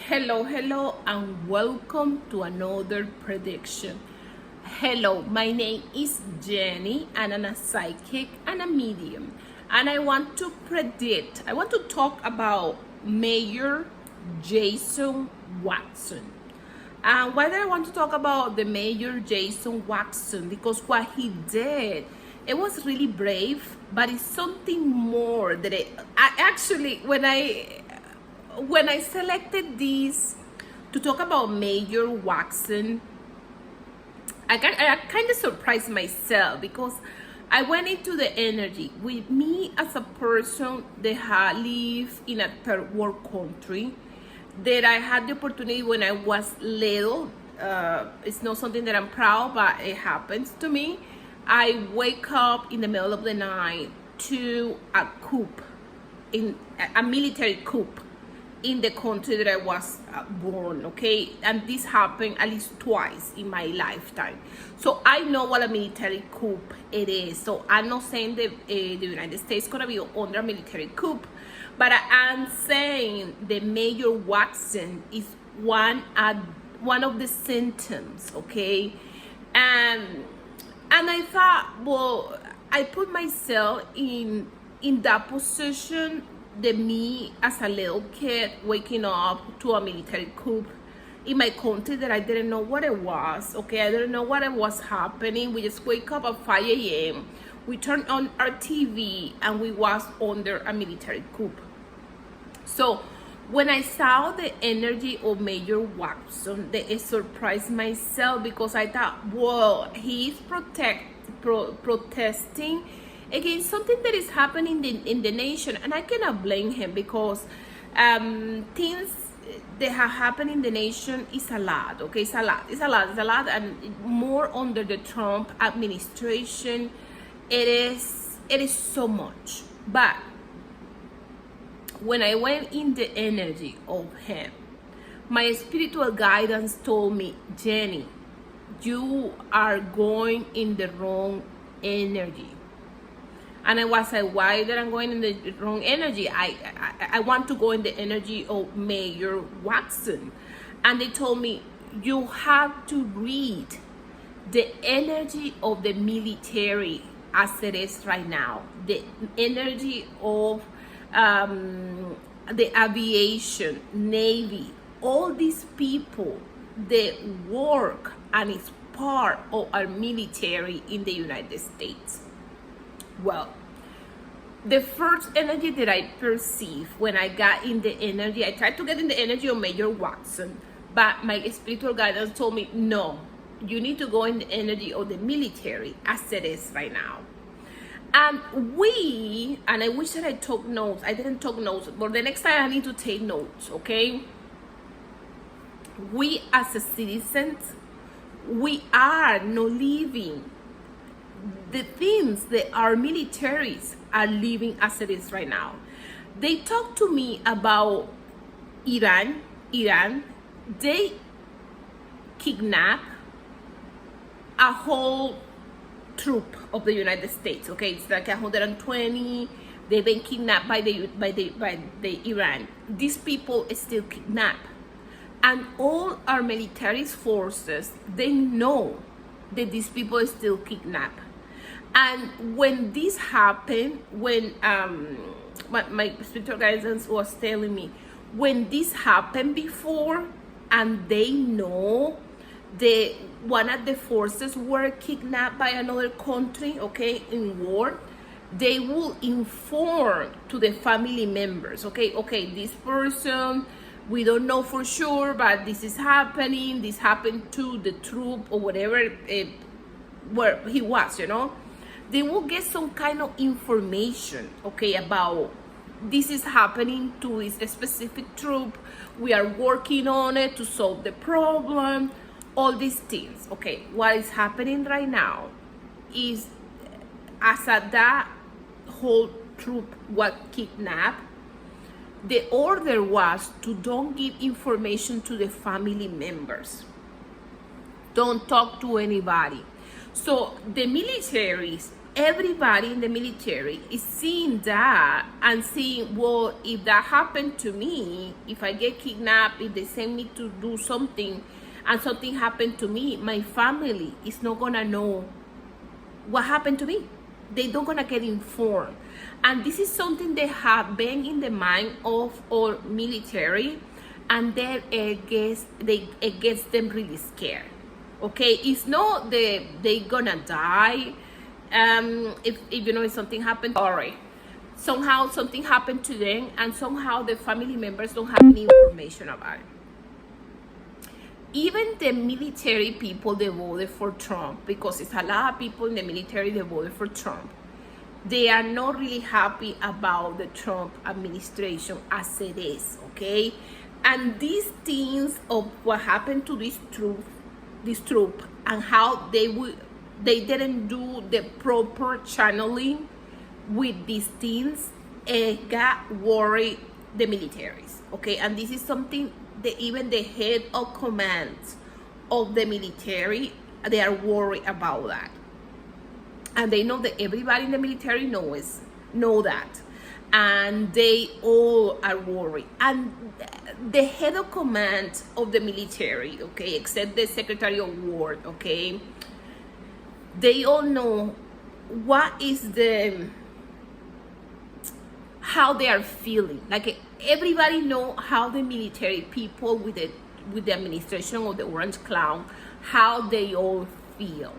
Hello, and welcome to another prediction. Hello, my name is Jenny, and I'm a psychic and a medium. And I want to talk about Mayor Jason Watson. And why did I want to talk about the Mayor Jason Watson? Because what he did, it was really brave, but it's something more that I actually, when I selected these to talk about Mayor Watson, I kind of surprised myself because I went into the energy with me as a person that live in a third world country, that I had the opportunity when I was little. It's not something that I'm proud, but it happens to me. I wake up in the middle of the night to a coup, in a military coup in the country that I was born, okay? And this happened at least twice in my lifetime. So I know what a military coup it is. So I'm not saying that the United States is gonna be under a military coup, but I am saying the Mayor Watson is one of the symptoms, okay? And I thought, well, I put myself in that position, the me as a little kid waking up to a military coup in my country that I didn't know what it was, okay? I didn't know what it was happening. We just wake up at 5 a.m. We turn on our TV and we was under a military coup. So when I saw the energy of Mayor Watson, it surprised myself because I thought, well, he's protesting against something that is happening in the nation, and I cannot blame him because things that have happened in the nation is a lot, okay? It's a lot, and more under the Trump administration, it is so much. But when I went in the energy of him, my spiritual guidance told me, Jenny, you are going in the wrong energy. And I was like, why that I'm going in the wrong energy? I want to go in the energy of Mayor Watson. And they told me, you have to read the energy of the military as it is right now. The energy of the aviation, Navy, all these people, they work and is part of our military in the United States. Well, the first energy that I perceived when I got in the energy, I tried to get in the energy of Mayor Watson, but my spiritual guidance told me, no, you need to go in the energy of the military as it is right now. And I wish that I took notes. I didn't take notes, but the next time I need to take notes, okay? We as a citizens, we are not living the things that our militaries are living as it is right now. They talk to me about Iran. They kidnap a whole troop of the United States, okay? It's like 120. They've been kidnapped by the Iran. These people are still kidnapped, and all our military forces, they know that these people are still kidnapped. And when this happened, when my spiritual guidance was telling me, when this happened before, and they know that one of the forces were kidnapped by another country, okay, in war, they will inform to the family members, okay, this person, we don't know for sure, but this is happening. This happened to the troop or whatever, where he was, you know. They will get some kind of information, okay, about this is happening to this specific troop. We are working on it to solve the problem. All these things, okay. What is happening right now is, as that whole troop was kidnapped, the order was to don't give information to the family members. Don't talk to anybody. So the militaries everybody in the military is seeing that and seeing, well, if that happened to me, if I get kidnapped, if they send me to do something and something happened to me, my family is not gonna know what happened to me. They don't gonna get informed. And this is something they have been in the mind of our military, and then it gets them really scared. Okay, it's not that they gonna die. If if something happened, sorry, somehow something happened to them, and somehow the family members don't have any information about it. Even the military people, they voted for Trump, because it's a lot of people in the military that voted for Trump. They are not really happy about the Trump administration as it is, okay? And these things of what happened to this troop and how they didn't do the proper channeling with these things, got worried the militaries, okay? And this is something that even the head of command of the military, they are worried about that. And they know that everybody in the military know that, and they all are worried. And the head of command of the military, okay, except the Secretary of War, okay, they all know what is how they are feeling. Like, everybody know how the military people with the administration of the Orange Clown, how they all feel.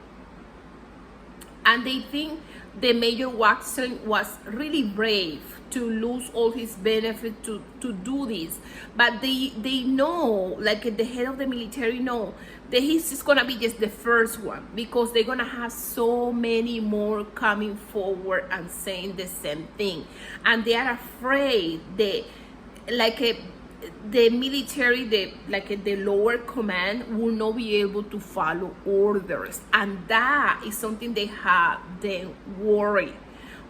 And they think the Major Watson was really brave to lose all his benefit to do this. But they know, like the head of the military know, that he's just gonna be just the first one, because they're gonna have so many more coming forward and saying the same thing. And they are afraid that, the military, the lower command, will not be able to follow orders. And that is something they have them worried,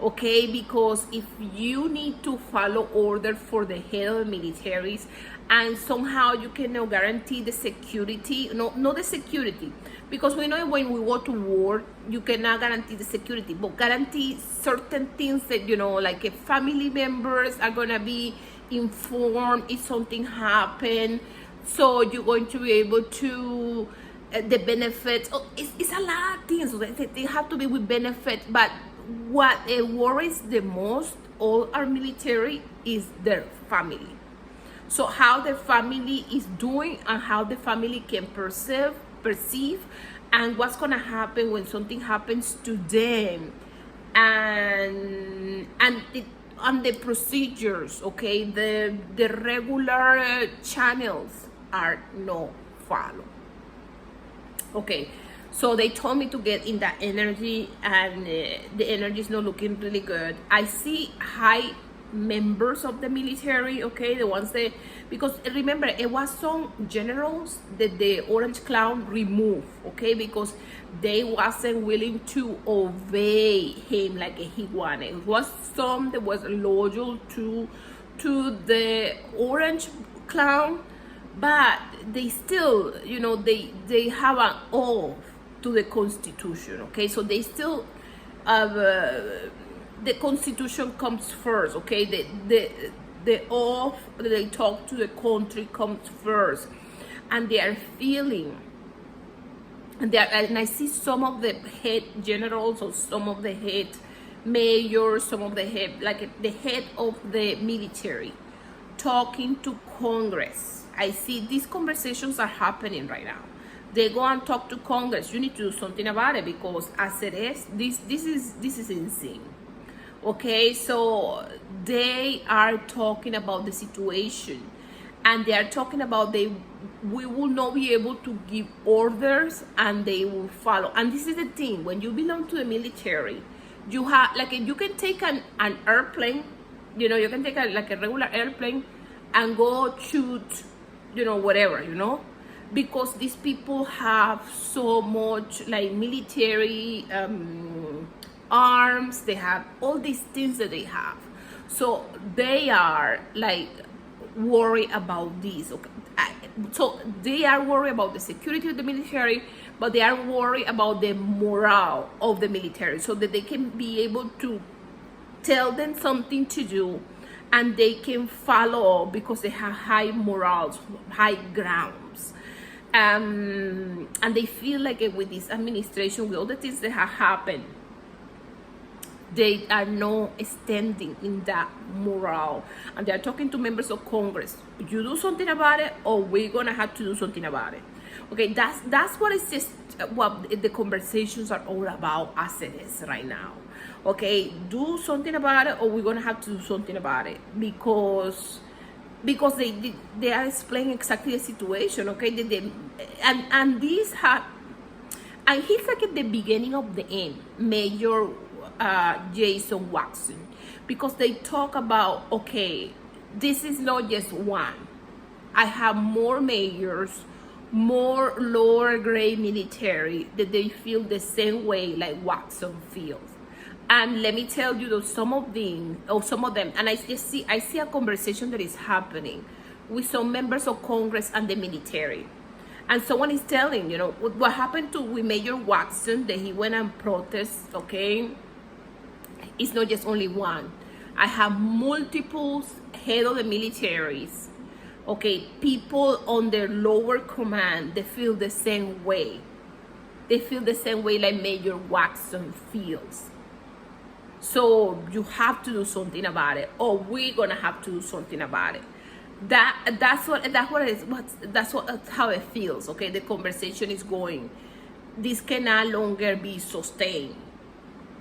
okay? Because if you need to follow order for the head of the militaries, and somehow you cannot guarantee the security, not the security, because we know when we go to war, you cannot guarantee the security, but guarantee certain things that, like if family members are gonna be informed if something happened, so you're going to be able to the benefits. It's a lot of things. They have to be with benefits. But what worries the most all our military is their family. So how the family is doing, and how the family can perceive, and what's gonna happen when something happens to them, and the procedures, okay? The regular channels are no follow. Okay, so they told me to get in that energy, and the energy is not looking really good. I see high members of the military, okay, the ones that, because remember, it was some generals that the Orange Clown removed, okay, because they wasn't willing to obey him like he wanted. It was some that was loyal to the Orange Clown, but they still, they have an oath to the Constitution, okay? So they still the Constitution comes first, okay? The oath that they talk to the country comes first, and they are feeling. And I see some of the head generals, or some of the head mayors, some of the head, like the head of the military, talking to Congress. I see these conversations are happening right now. They go and talk to Congress. You need to do something about it, because as it is, this is insane. Okay, so they are talking about the situation, and they are talking about we will not be able to give orders, and they will follow. And this is the thing: when you belong to the military, you have, you can take an airplane, you can take a regular airplane and go shoot, whatever, because these people have so much military arms. They have all these things that they have, so they are worried about this. Okay, so they are worried about the security of the military, but they are worried about the morale of the military, so that they can be able to tell them something to do and they can follow because they have high morals, high grounds. And they feel like with this administration, with all the things that have happened, they are not standing in that morale, and they're talking to members of Congress. You do something about it, or we're gonna have to do something about it. Okay, that's what it's just what the conversations are all about as it is right now. Okay, do something about it, or we're gonna have to do something about it, because they are explaining exactly the situation. Okay, and these have, and he's like at the beginning of the end, Major Jason Watson, because they talk about, okay, this is not just one. I have more majors, more lower grade military that they feel the same way like Watson feels. And let me tell you that some of them, and I see a conversation that is happening with some members of Congress and the military. And someone is telling, what happened with Major Watson, that he went and protest, okay? It's not just only one. I have multiple head of the militaries, okay? People on their lower command, they feel the same way. They feel the same way like Major Watson feels. So you have to do something about it, or we're gonna have to do something about it. That's how it feels. Okay, the conversation is going. This can no longer be sustained.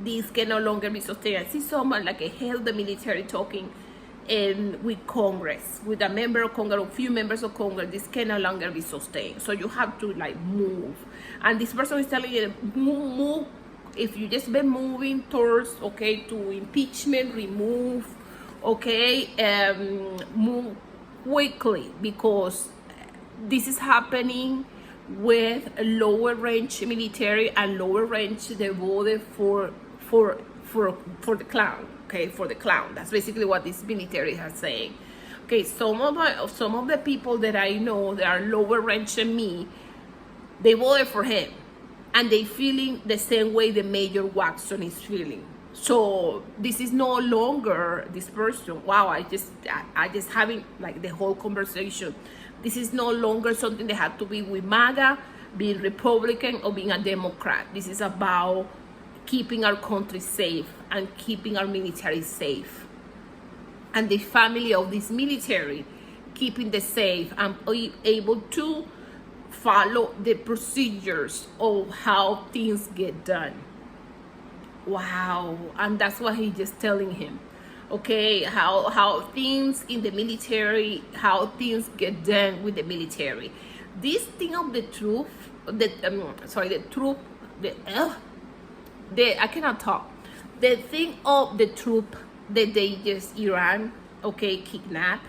This can no longer be sustained. I see someone like a head of the military talking with Congress, with a member of Congress, a few members of Congress. This can no longer be sustained. So you have to move. And this person is telling you, move. If you just been moving towards, okay, to impeachment, remove, okay, move quickly, because this is happening with lower range military and lower range they voted for the clown, okay, for the clown. That's basically what this military are saying. Okay, some of the people that I know that are lower range than me, they voted for him. And they feeling the same way the Major Watson is feeling. So this is no longer this person. Wow, I just having like the whole conversation. This is no longer something that had to be with MAGA, being Republican, or being a Democrat. This is about keeping our country safe and keeping our military safe. And the family of this military keeping the safe and able to follow the procedures of how things get done. Wow. And that's what he's just telling him. Okay, how things in the military, how things get done with the military. This thing of the truth, I cannot talk. The thing of the troop that they just Iran, okay, kidnap,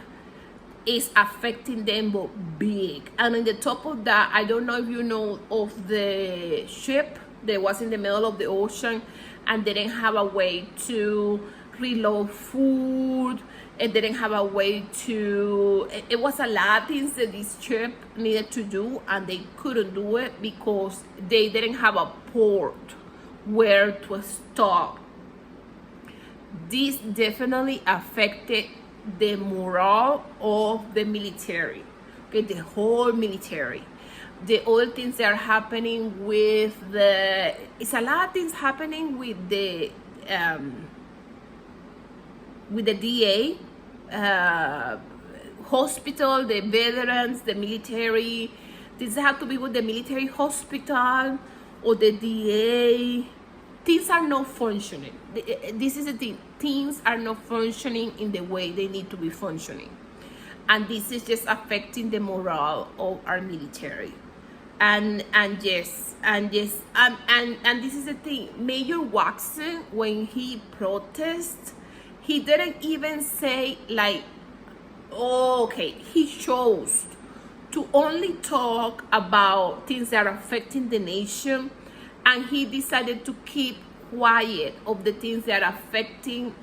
is affecting them but big. And on the top of that, I don't know if you know of the ship that was in the middle of the ocean and didn't have a way to reload food. It didn't have a way to, it was a lot of things that this ship needed to do, and they couldn't do it because they didn't have a port where to stop. This definitely affected the morale of the military, okay, the whole military. The other things that are happening with it's a lot of things happening with the DA, hospital, the veterans, the military. Things have to be with the military hospital or the DA. Things are not functioning. This is the thing. Things are not functioning in the way they need to be functioning. And this is just affecting the morale of our military. And this is the thing. Major Watson, when he protests, he didn't even say like, oh, okay, he chose to only talk about things that are affecting the nation, and he decided to keep quiet of the things that are affecting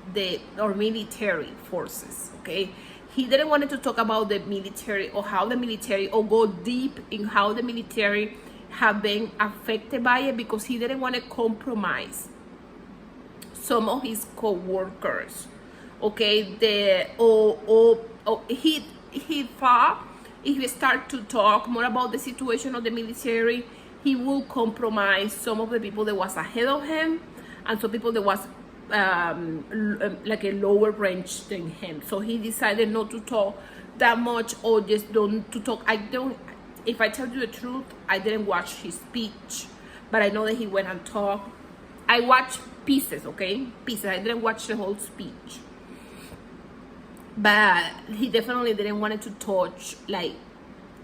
our military forces, okay? He didn't want to talk about the military or how the military, or go deep in how the military have been affected by it, because he didn't want to compromise some of his co-workers. Okay, he thought if he start to talk more about the situation of the military, he will compromise some of the people that was ahead of him, and some people that was like a lower range than him. So he decided not to talk that much, or just don't to talk. If I tell you the truth, I didn't watch his speech, but I know that he went and talked. I watched pieces, okay? Pieces. I didn't watch the whole speech. But he definitely didn't want to touch, like,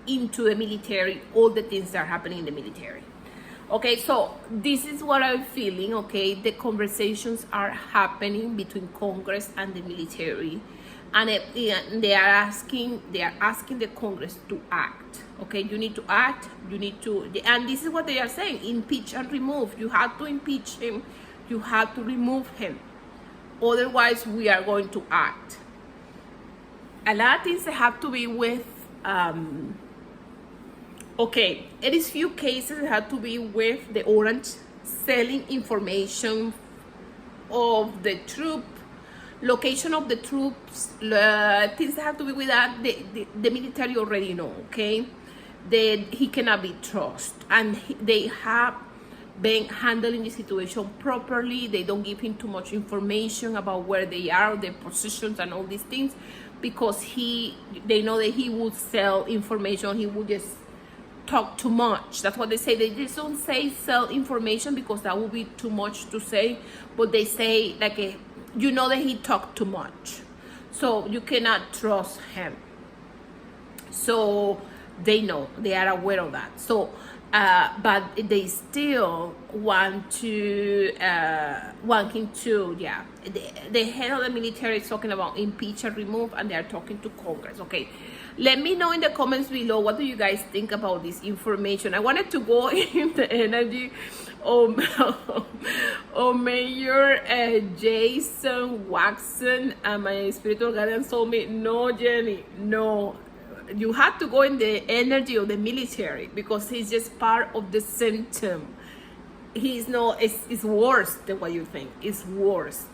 into the military, all the things that are happening in the military. Okay, so this is what I'm feeling, okay? The conversations are happening between Congress and the military. And they are asking the Congress to act. Okay, you need to act, you need to, and this is what they are saying: impeach and remove. You have to impeach him, you have to remove him, otherwise we are going to act. A lot of things that have to be with okay, it is few cases that have to be with the Orange selling information of the troop, location of the troops, things that have to be with that. The military already know, okay? He cannot be trusted, and they have been handling the situation properly. They don't give him too much information about where they are, their positions, and all these things, because they know that he would sell information. He would just talk too much. That's what they say. They just don't say sell information, because that would be too much to say, but they say like you know that he talked too much, so you cannot trust him. So they know, they are aware of that. So but they still want him to, yeah. The head of the military is talking about impeach and remove, and they are talking to Congress. Okay, let me know in the comments below, what do you guys think about this information. I wanted to go in the energy of Mayor Jason Waxon, and my spiritual guidance told me, no, Jenny, no. You have to go in the energy of the military, because he's just part of the symptom. He's no, it's worse than what you think. It's worse.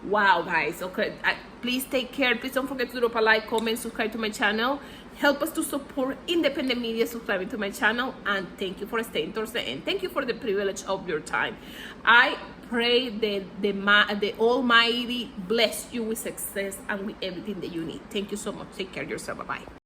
Wow, guys. Okay, please take care. Please don't forget to drop a like, comment, subscribe to my channel. Help us to support independent media, subscribing to my channel, and thank you for staying towards the end. Thank you for the privilege of your time. I pray that the Almighty bless you with success and with everything that you need. Thank you so much. Take care of yourself. Bye-bye.